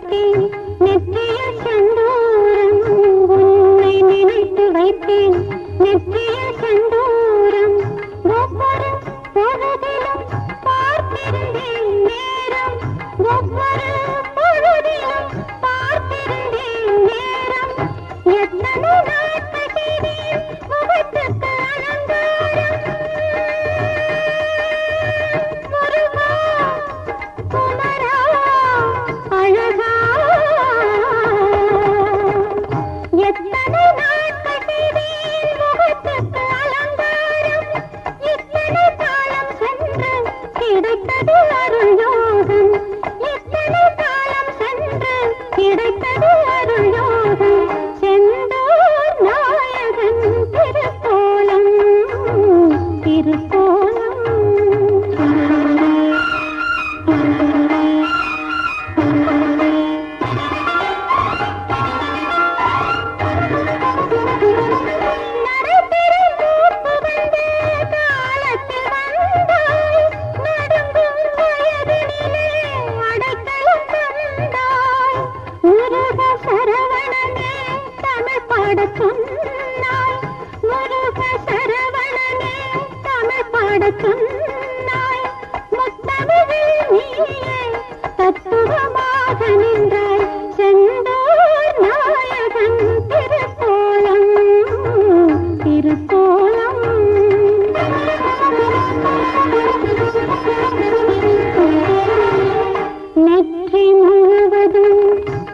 வைத்தேன் நெற்றியில் செந்தூரம் உன்னை நினைத்து வைத்தேன் நெற்றியில் செந்தூரம் ஒவ்வொரு பொழுதிலும் பார்த்திருந்தேன் நேரம் ஒவ்வொரு பொழுதிலும் பார்த்திருந்தேன் நேரம் எத்தனை நாட்கள் தேடியும் முகத்துக்கு அலங்காரம் முருகா குமரா அழகா எத்தனை நாட்கள் தேடியும் முகத்துக்கு அலங்காரம் இத்தனை காலம் சென்று கிடைத்தது அருள் யோகம் இத்தனை காலம் சென்று கிடைத்தது அருள் யோகம் செந்தூர் நாயகன் திருக்கோலம் திருக்கோலம் தத்துவமாக நின்றாய் செந்தூர் நாயகன் திருக்கோலம் திருக்கோலம் நெற்றி முழுவதும்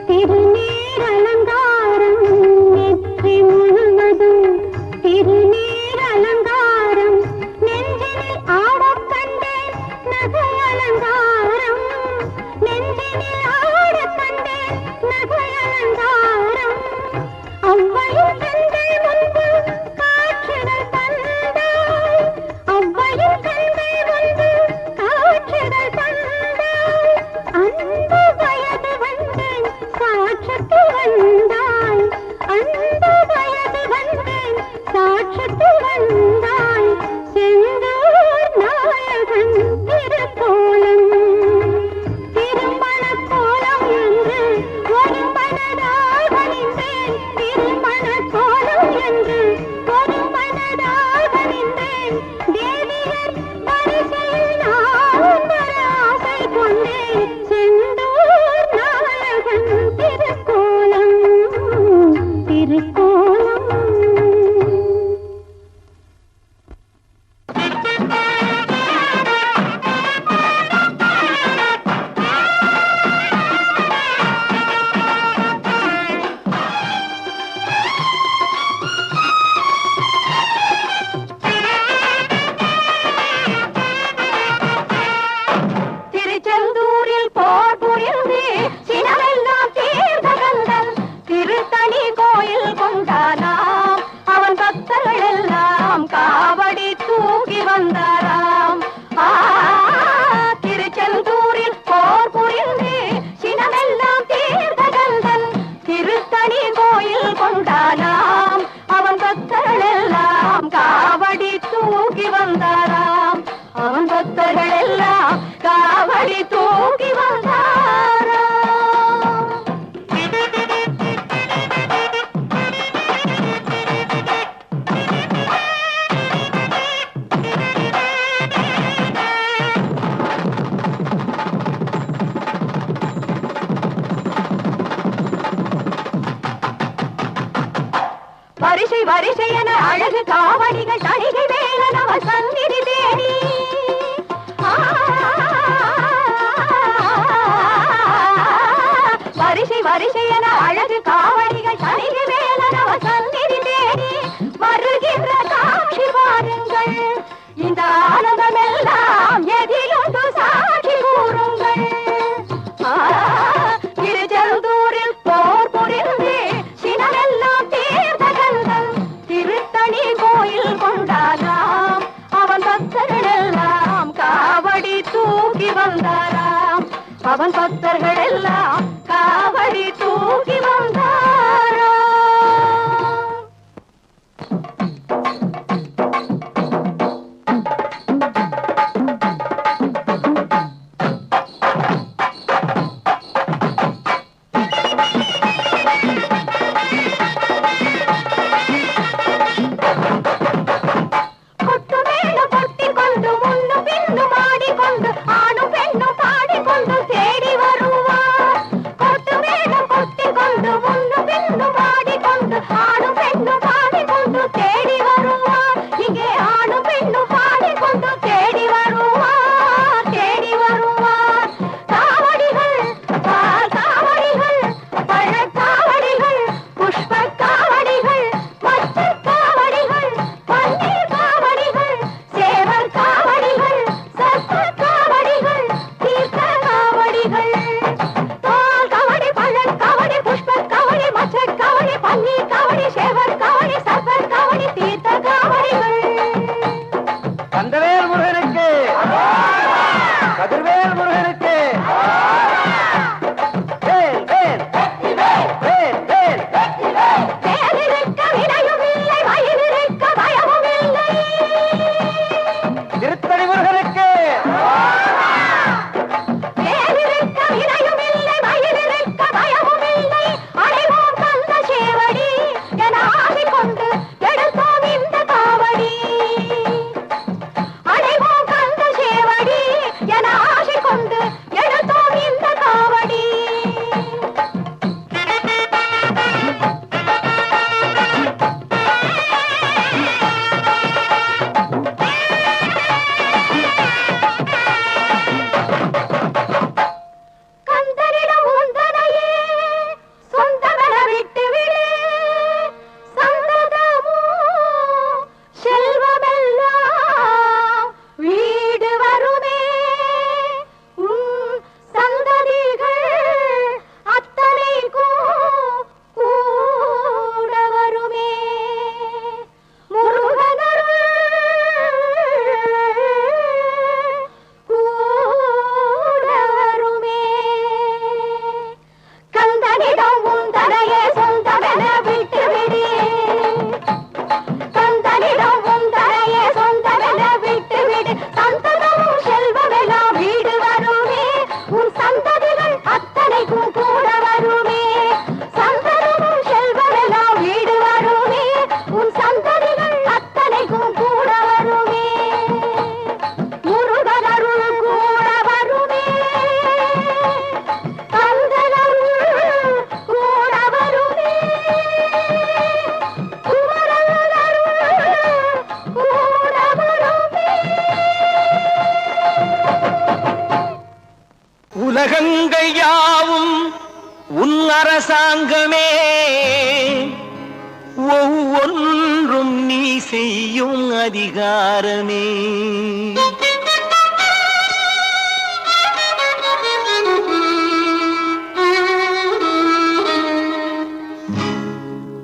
திருநீர் அலங்காரம் நெற்றி முழுவதும் திருநீர் அலங்காரம் நெஞ்சினில் ஆடக் கண்டேன் நகை அலங்காரம் நெஞ்சினில் ஆடக் கண்டேன் நகை அலங்காரம் அவ்வையும் கண்கள் முன்பு காட்சிகள் தந்தாய் அவ்வையும் கண்கள் முன்பு காட்சிகள் தந்தாய் அன்பு வயது வந்தேன் சாட்சிக்கு வந்தாய் அன்பு வயது வந்தேன் சாட்சிக்கு வந்தாய் செந்தூர் நாயகன் திருக்கோலம் திருமண கோலம் என்று ஒரு மனதாக நின்றேன் திருமண கோலம் என்று ஒரு மனதாக நின்றேன் தேவியர் வரிசையில் நான் வர ஆசை கொண்டேன் செந்தூர் நாயகன் திருக்கோலம் திருக்கோலம் திருச்செந்தூரில் போர் புரிந்து சினமெல்லாம் தீர்ந்தகந்தன் திருத்தணி கோயில் கொண்டானாம் அவன் பக்தர்கள் எல்லாம் காவடி தூக்கி வந்தாராம் திருச்செந்தூரில் போர் புரிந்து சினமெல்லாம் தீர்ந்தகந்தன் திருத்தணி கோயில் கொண்டானாம் அவன் பக்தர்கள் எல்லாம் காவடி தூக்கி வந்தாராம் அவன் பக்தர்கள் எல்லாம் காவடி தூக்கி வந்தாராம் வரிசை வரிசை என அழகு காவடிகள் தணிகை வேலன் அவன் சந்நிதி தேடி வரிசை வரிசை என அழகு காவடிகள் தணிகை வேலன் அவன் சந்நிதி தேடி வருகின்ற காட்சி பாருங்கள் இந்த ஆனந்தமெல்லாம் எதிலுண்டு சாட்சி கூறுங்கள் திருச்செந்தூரில் போர் புரிந்து சினமெல்லாம் தீர்ந்தகந்தன் திருத்தணி கோயில் கொண்டானாம் அவன் பக்தர்கள் எல்லாம் காவடி தூக்கி வந்தாராம் அவன் பக்தர்கள் எல்லாம் காவடி தூக்கி வந்தாராம் கவடிகள் தோல் கவடி பழம் கவடி புஷ்ப கவடி மச்ச கவடி பன்னீர் கவடி சேவர் கவடி சர்பர் கவடி தீர்த்த கவடிகள் கந்தவேல் முருகனுக்கு கதிர்வேல் முருகனுக்கு வேல் வேல் வேல் வேல் வேலிருக்க வினையும் இல்லை வயலிருக்க பயமும் இல்லை திருத்தணி முருகனுக்கு வேலிருக்க வினையும் இல்லை வயலிருக்க பயமும் இல்லை அடைவோம் கந்த சேவடி என ஆசிக்கொண்டு எடுத்தோம் இந்த காவடி அடைவோம் கந்த சேவடி என ஆசிக்கொண்டு எடுத்தோம் இந்த காவடி கந்தனிடம் உந்தனையே சொந்தமென விட்டுவிடு சந்ததமோ செல்வமெல்லாம் வீடு வருமே உன் சந்ததிகள் அத்தனைக்கும் கூட வருமே முருகனருள் கூட வருமே கந்தனிடம் உந்தனையே சொந்தமென விட்டுவிடு கந்தனிடம் உந்தனையே சொந்தமென விட்டுவிடு சந்ததமும் செல்வமெல்லாம் வீடு வருமே உன் சந்ததிகள் அத்தனைக்கும் கூட வருமே சந்ததமும் செல்வமெல்லாம் வீடு வருமே உன் சந்ததிகள் அத்தனைக்கும் கூட வருமே முருகனருள் கூட வருமே கந்தனருள் கூட வருமே குமரனருள் கூட வருமே உலகங்கள் யாவும் உன் அரசாங்கமே ஒவ்வொன்றும் நீ செய்யும் அதிகாரமே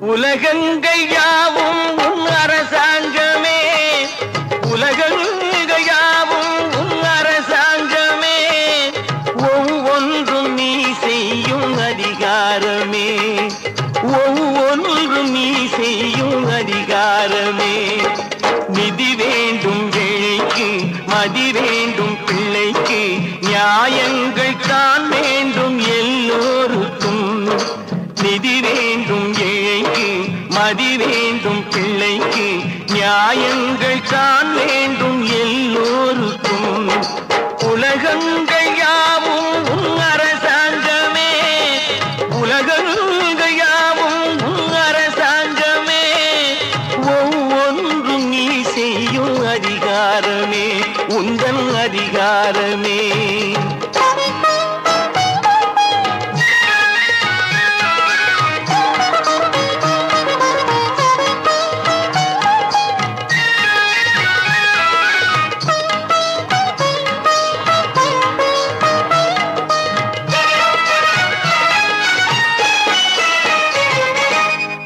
உலகங்கள் யாவும் உன் அரசாங்கமே உலகங்கள் யாவும் உன் அரசாங்கமே ஒவ்வொன்றும் நீ செய்யும் அதிகாரமே ஒவ்வொன்றும் நீ செய்யும் அதிகாரமே நிதி வேண்டும் ஏழைக்கு மதி வேண்டும் பிள்ளைக்கு நியாயங்கள் தான் வேண்டும் எல்லோருக்கும் நிதி வேண்டும் ஏழைக்கு மதி வேண்டும் பிள்ளைக்கு நியாயங்கள் தான் வேண்டும் எல்லோருக்கும் உலகங்கள் யாவும் உன் அரசாங்கமே உலகங்கள் யாவும் உன் அரசாங்கமே ஒவ்வொன்றும் நீ செய்யும் அதிகாரமே உந்தன் அதிகாரமே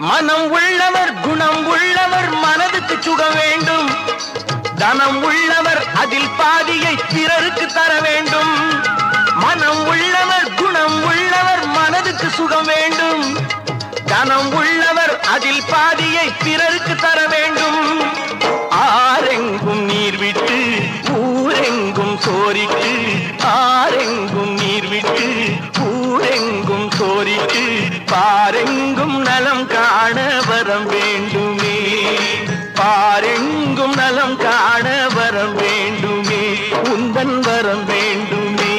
மனம் உள்ளவர் குணம் உள்ளவர் மனதுக்கு சுகம் வேண்டும் தனம் உள்ளவர் அதில் பாதியை பிறருக்கு தர வேண்டும் மனம் உள்ளவர் குணம் உள்ளவர் மனதுக்கு சுகம் வேண்டும் தனம் உள்ளவர் அதில் பாதியை பிறருக்கு தர வேண்டும் ஆரெங்கும் நீர் விட்டு ஊரெங்கும் சோரிட்டு ஆரெங்கும் நீர் விட்டு ஊரெங்கும் சோரிட்டு பாரெங்கும் நலம் காண வரம் வேண்டுமே பாரெங்கும் நலம் காண வரம் வேண்டுமே உந்தன் வரம் வேண்டுமே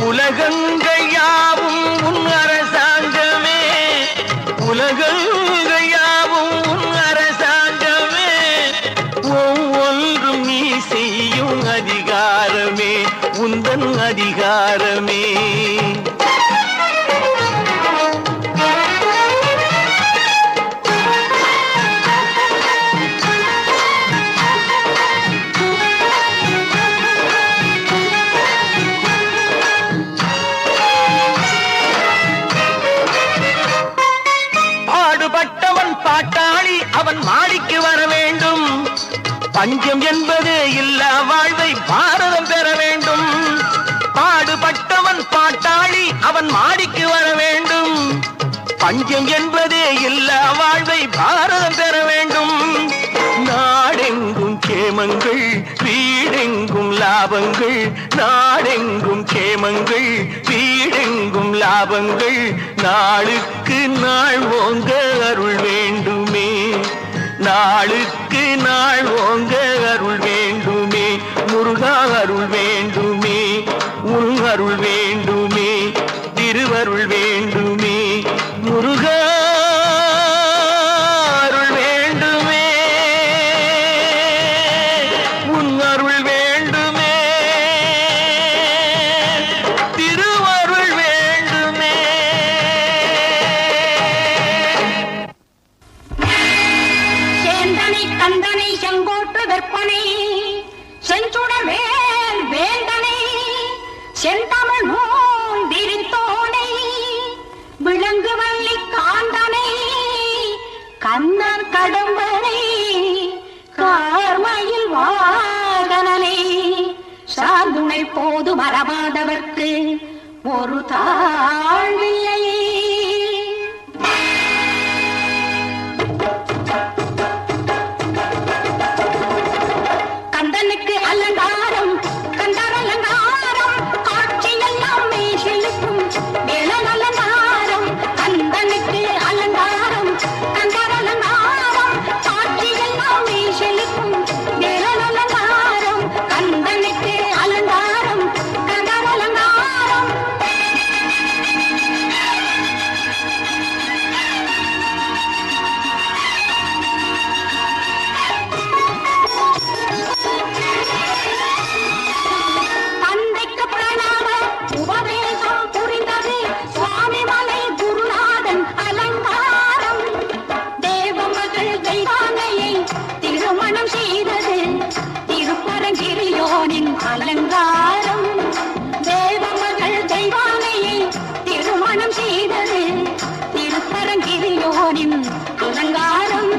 உலகங்கள் யாவும் உன் அரசாங்கமே உலகங்கள் யாவும் உன் அரசாங்கமே ஒவ்வொன்றும் நீ செய்யும் அதிகாரமே உந்தன் அதிகாரமே பஞ்சம் என்பதே இல்ல வாழ்வை பாரதம் பெற வேண்டும். பாடுபட்டவன் பாட்டாளி அவன் மாடிக்கு வர வேண்டும். பஞ்சம் என்பதே இல்ல வாழ்வை பாரதம் பெற வேண்டும். நாடெங்கும் கேமங்கள் வீடெங்கும் லாபங்கள். நாடெங்கும் கேமங்கள் வீடெங்கும் லாபங்கள். நாளுக்கு நாள் ஓங்க அருள் வேண்டுமே. நாளுக்கு நாள் ஓங்க அருள் வேண்டுமே. முருகா அருள் வேண்டுமே. உன் அருள் வேண்டுமே. திருவருள் வேண்டுமே. முருகா அருள் வேண்டுமே. உன் அருள் வேண்டுமே. திருவருள் வேண்டுமே. சேந்தனை கந்தனை செங்கோட்டு வெப்பனை செஞ்சுடமேல் வேந்தனை செந்தமிழ் நூல் விரித்தோனை விளங்கு வள்ளி காந்தனை கண்ணன் கடம்பனை கார்மயில் வாகனனை சாந்துணை போது மரபாதவர்க்கு ஒரு தாழ்வில்லை. கந்தனுக்கு அலங்காரம் கந்தர் அலங்காரம் காட்சியெல்லாம் மெய்சிலிர்க்கும் வேலன் அலங்காரம். கந்தனுக்கு அலங்காரம் கந்தர் அலங்காரம் காட்சியெல்லாம் மெய்சிலிர்க்கும் வேலன் அலங்காரம். கந்தனுக்கு அலங்காரம் கந்தர் அலங்காரம். தந்தைக்கு பிரணாம உபதேசம் புரிந்தது சுவாமிமலை குருநாதன் அலங்காரம். தேவமகள் தெய்வானையை திருமணம் செய்தது திருப்பரங்கிரியோனின் அலங்காரம். தேவமகள் தெய்வானையை திருமணம் செய்தது திருப்பரங்கிரியோனின் அலங்காரம்.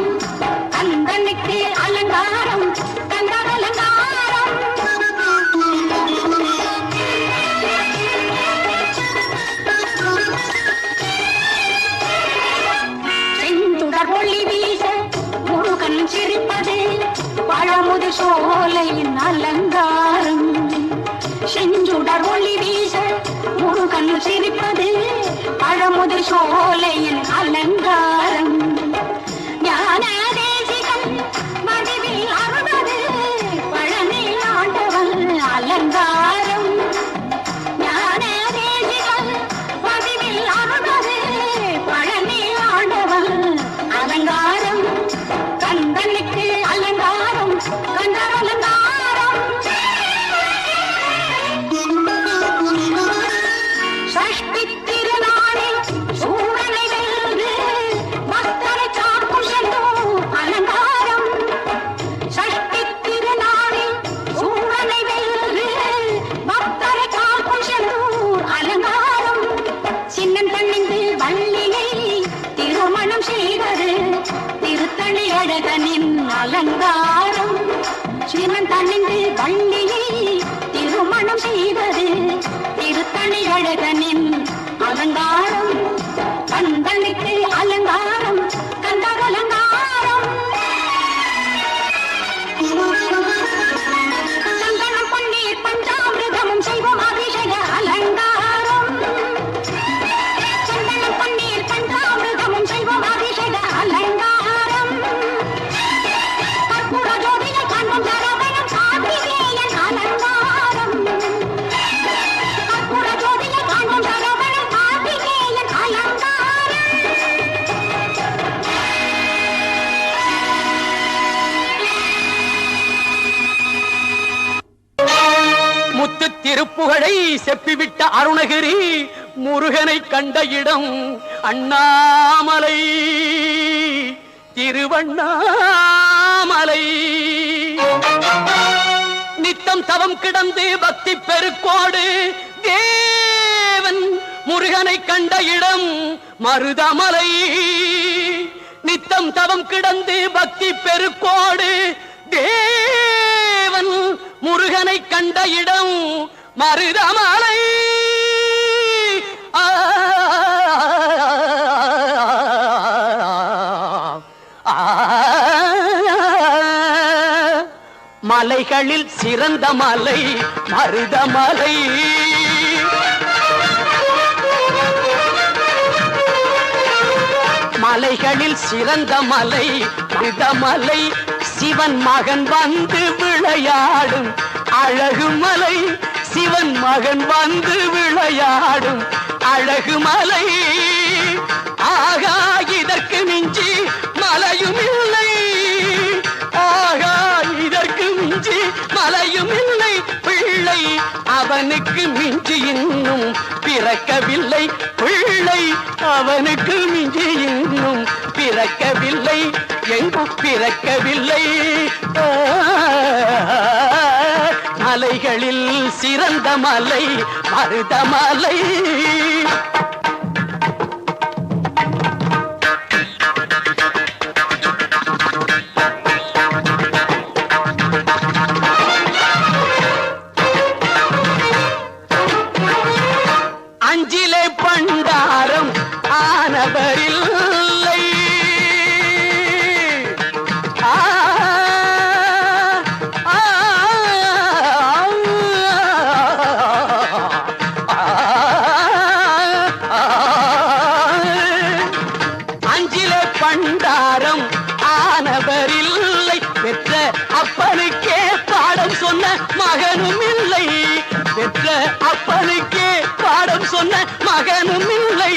கந்தனுக்கு அலங்காரம் கந்தர் அலங்காரம். செந்துடர் ஒளி வீச முருகன் சிரிப்பது பழமுது சோலையின் அலங்காரம். செஞ்சுடர் ஒளி வீச முருகன் சிரிப்பது பழமுது சோலையின் அலங்காரம். ஞான தேசிகன் வடிவில் அருள்வது பழனி ஆண்டவன் அலங்காரம். ஞான தேசிகன் வடிவில் அருள்வது பழனி ஆண்டவன் அலங்காரம். கந்தனுக்கு அலங்காரம் கந்தர் அலங்காரம். சஷ்டி திருநாளில் சூரனை வென்று பக்தரை காக்கும் செந்தூர் அலங்காரம். சஷ்டி திருநாளில் சூரனை வென்று பக்தரை காக்கும் செந்தூர் அலங்காரம். சின்னன் தன்னிந்து வள்ளியை திருமணம் செய்தது திருத்தணி அழகனின் அலங்காரம். சின்னன் தன்னிந்து வள்ளியை திருமணம் செய்தது திருத்தணி அழகனின் அலங்காரம். கந்தனுக்கு அலங்காரம் கந்தர் அலங்காரம். சந்தனம் பன்னீர் பஞ்சாமிர்தமும் செய்வோம் அபிஷேக அலங்காரம். சந்தனம் பன்னீர் பஞ்சாமிர்தமும் செய்வோம் அபிஷேக அலங்காரம். கற்பூர ஜோதியை காண்போம் சரவணன் கார்த்திகேயன் அலங்காரம். கற்பூர ஜோதியை காண்போம் சரவணன் கார்த்திகேயன் அலங்காரம். முத்து திருப்புகழை செப்பிவிட்ட அருணகிரி முருகனை கண்ட இடம் அண்ணாமலை திருவண்ணாமலை. நித்தம் தவம் கிடந்து பக்தி பெருக்கோடு தேவன் முருகனை கண்ட இடம் மருதமலை. நித்தம் தவம் கிடந்து பக்தி பெருக்கோடு தேவன் முருகனை கண்ட இடம் மருதமலை. மலைகளில் சிறந்த மலை மருதமலை. மலைகளில் சிறந்த மலை மருதமலை. சிவன் மகன் வந்து விளையாடும் அழகு மலை. சிவன் மகன் வந்து விளையாடும் அழகு மலை. ஆகா இதற்கு மிஞ்சி மலையும் இல்லை. ஆகா இதற்கு மிஞ்சி மலையும் இல்லை. பிள்ளை அவனுக்கு மிஞ்சி இன்னும் பிறக்கவில்லை. பிள்ளை அவனுக்கு மிஞ்சி இன்னும் பிறக்கவில்லை. எங்கும் பிறக்கவில்லை. மலைகளில் சிறந்த மலை மருதமலை. அஞ்சிலே பண்டாரம் ஆனவரில்லை. அஞ்சிலே பண்டாரம் ஆனவரில்லை. பெற்ற அப்பனுக்கே பாடம் சொன்ன மகனும் இல்லை. பெற்ற அப்பனுக்கே பாடம் சொன்ன மகனும் இல்லை.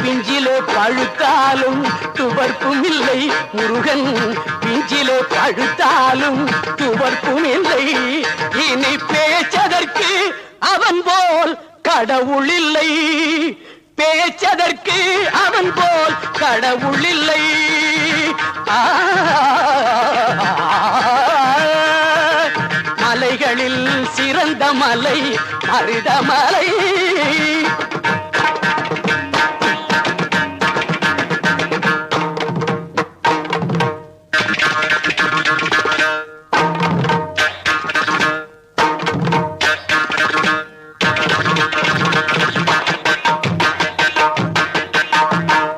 பிஞ்சிலே பழுத்தாலும் துவர்ப்பும் இல்லை. முருகன் பிஞ்சிலே பழுத்தாலும் துவர்ப்பும் இல்லை. இனி பேச்சதற்கு அவன் போல் கடவுள் இல்லை. பேச்சதற்கு அவன் போல் கடவுள் இல்லை. மலைகளில் சிறந்த மலை மருதமலை.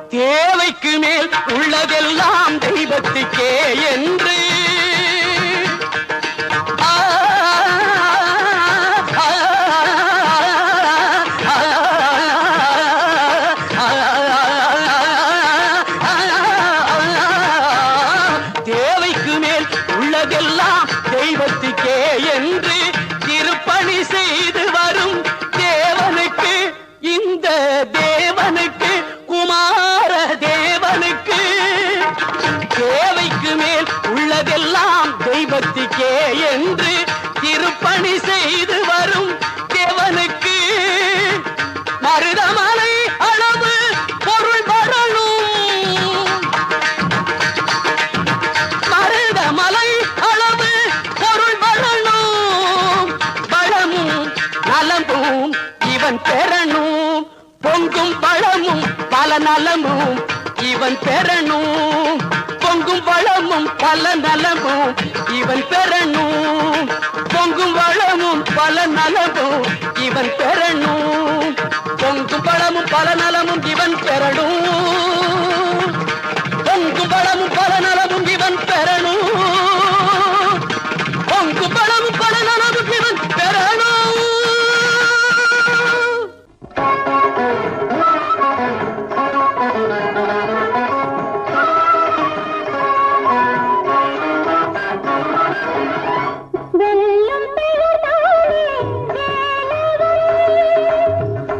தேவைக்கு மேல் உள்ளதெல்லாம் தெய்வத்துக்கே என்று தேவைக்கு மேல் உள்ளதெல்லாம் தெய்வத்துக்கே என்று திருப்பணி செய்து வரும் தேவனுக்கு, இந்த தேவனுக்கு, குமார தேவனுக்கு தேவைக்கு மேல் உள்ளதெல்லாம் தெய்வத்துக்கே என்று திருப்பணி செய்து வரும் தேவனுக்கு மருதமலை அளவு பொருள் வரணும். மருதமலை அளவு பொருள் வரணும். வளமும் நலமும் இவன் பெறணும். பொங்கும் வளமும் பல நலமும் இவன் பெறணும். பொங்கும் வளமும் பல நலமும் இவன் பெறணும். பொங்கும் வளமும் பல நலமும் இவன் பெறணும். பொங்கும் வளமும் பல நலமும் இவன் பெறணும். பொங்கும் வளமும் பல நலமும் இவன் பெறணும். பொங்கும் வளமும் பல நலமும் இவன் பெறணும். வெல்லும் பெயர்தானே வேலவன்.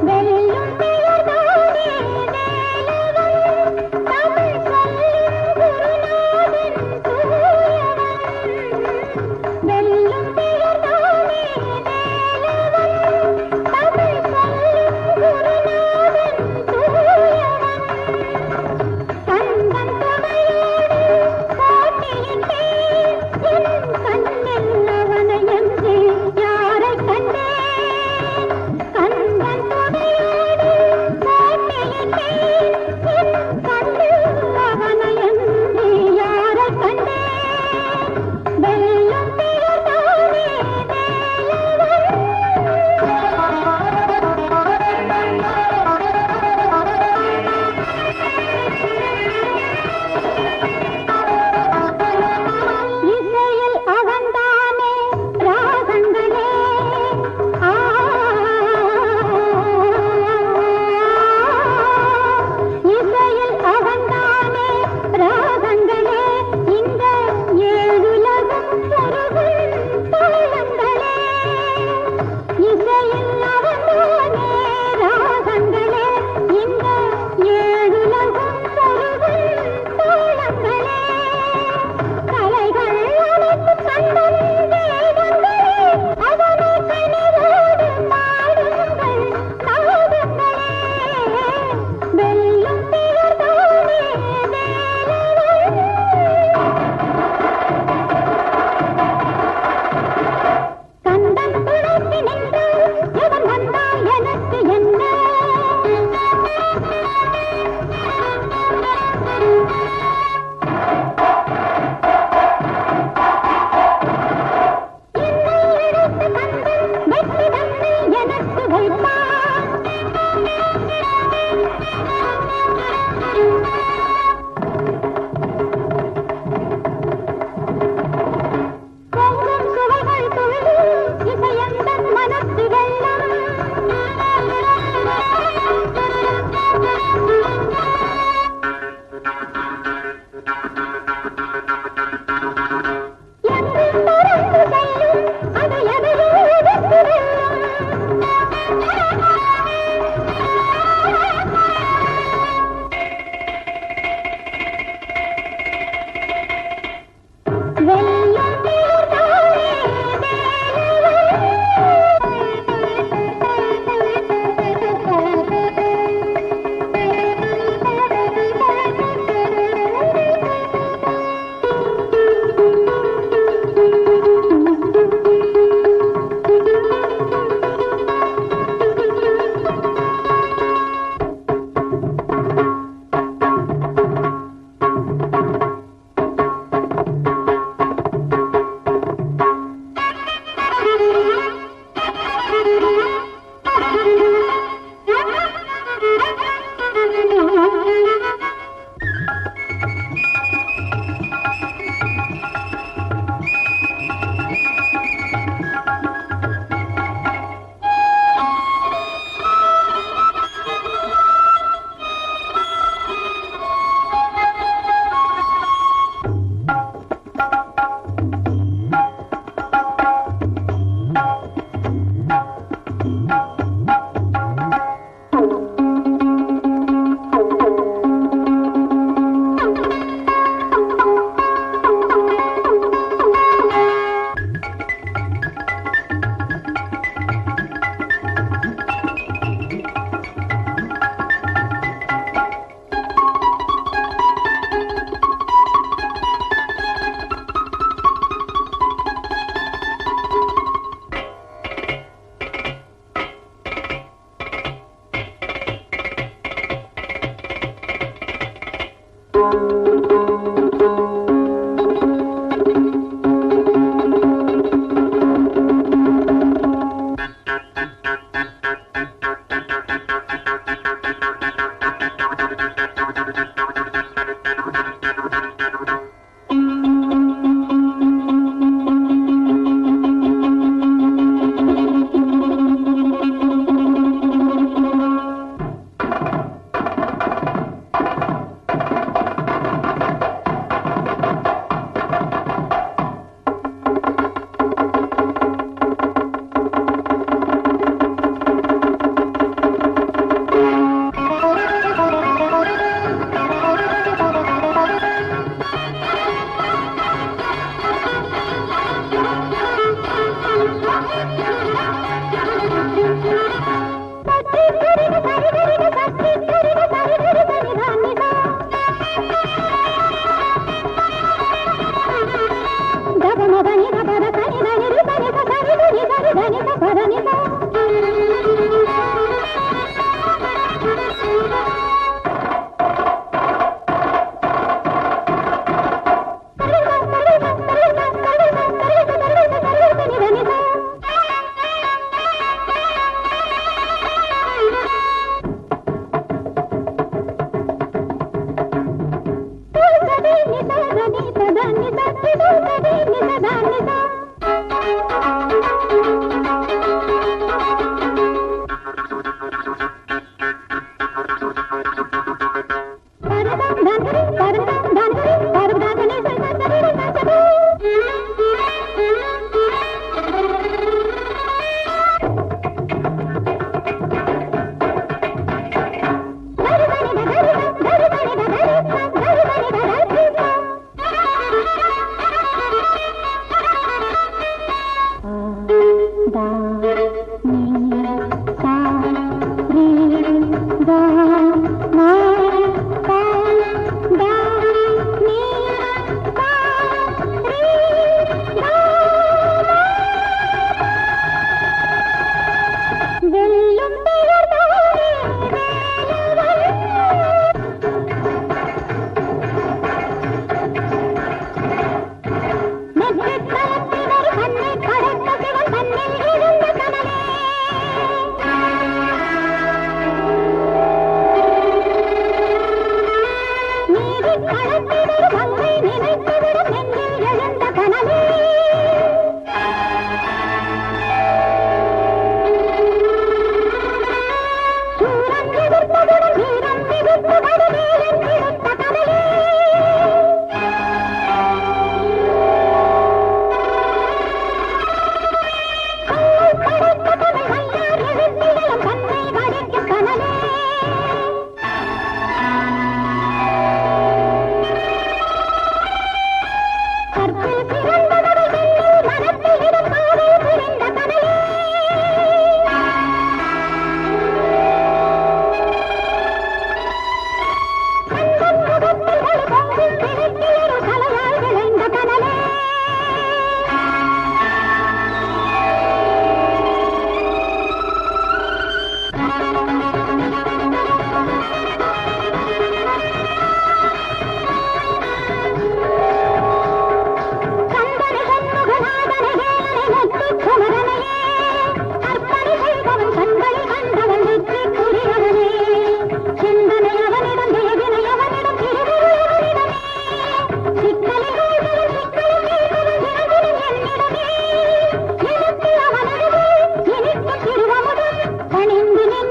வெல்லும் பெயர்தானே வேலவன். வைத்தான். பொங்கும் சுவைகள் துள்ளி இசையந்தன் மனத்து வெள்ளம். எங்கும் பறந்து செல்லும் அது எதையோ வென்று வெல்லும்.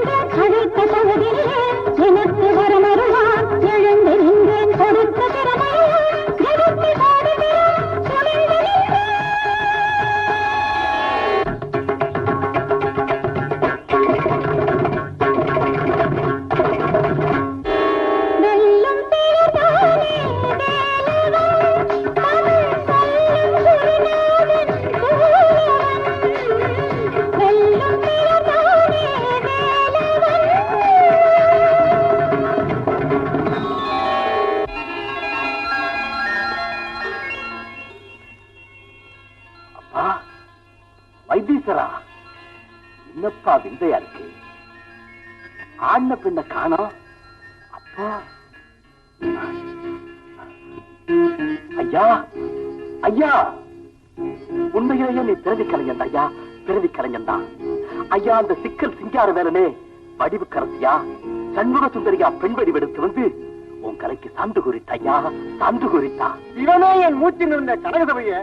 நின்றேன் அழைத்த தகுதியே எனக்கு வரமருவான் எழுந்து நின்றேன் கொடுத்த திறமையே எதிர்த்து பாடுகிறேன் துணிந்து நின்றேன் வெல்லும் பேர்தானே வேலவன் தமிழ் சொல்லும் குருநாதன் தூயவன் வெல்லும் பேர்தானே வேலவன் அப்பா வைத்தீஸ்வரா, என்னப்பா விந்தையா இருக்கு? ஆண்ண பின்ன காணோம். அப்பா ஐயா ஐயா, உண்மையிலேயே நீ பிறவி கலைஞன் ஐயா, பிறவி கலைஞன் தான் ஐயா. அந்த சிக்கல் சிங்கார வேலனே வடிவு கரசியா சண்முக சுந்தரியா பெண் வடிவெடுத்து வந்து உன் கலைக்கு சான்று குறித்த ஐயா, சான்று குறித்தா. இவனே என் மூச்சில் இருந்த கனகசபைய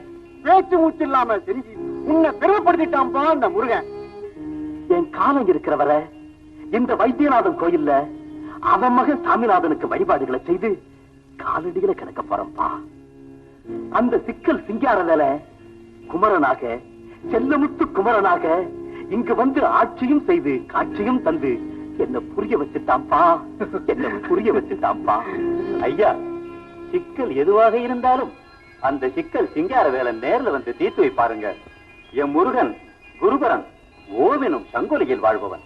பேச்சு மூச்சு இல்லாம செஞ்சு உன்னை பெருமைப்படுத்திட்டான்பா அந்த முருகன். என் காலம் இருக்கிறவரை இந்த வைத்தியநாதன் கோயில்ல அவன் மகன் சாமிநாதனுக்கு வழிபாடுகளை செய்து காலடியில கிடக்க போறப்பா. அந்த சிக்கல் சிங்கார வேலை குமரனாக, செல்லமுத்து குமரனாக இங்கு வந்து ஆட்சியும் செய்து காட்சியும் தந்து என்ன புரிய வச்சுட்டாம்பா, என்ன புரிய வச்சுட்டாம்பா. ஐயா, சிக்கல் எதுவாக இருந்தாலும் அந்த சிக்கல் சிங்கார வேலை நேர்ல வந்து தீர்த்து வைப்பாருங்க. என் முருகன் குருபரன் ஓவெனும் சங்கொலியில் வாழ்பவன்.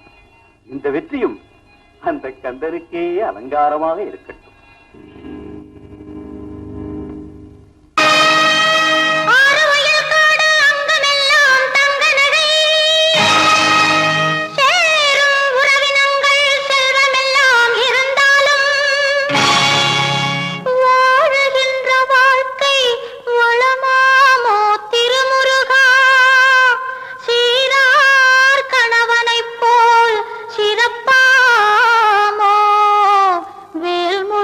இந்த வெற்றியும் அந்த கந்தனுக்கே அலங்காரமாக இருக்கட்டும். வேல்முருகா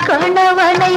கணவனை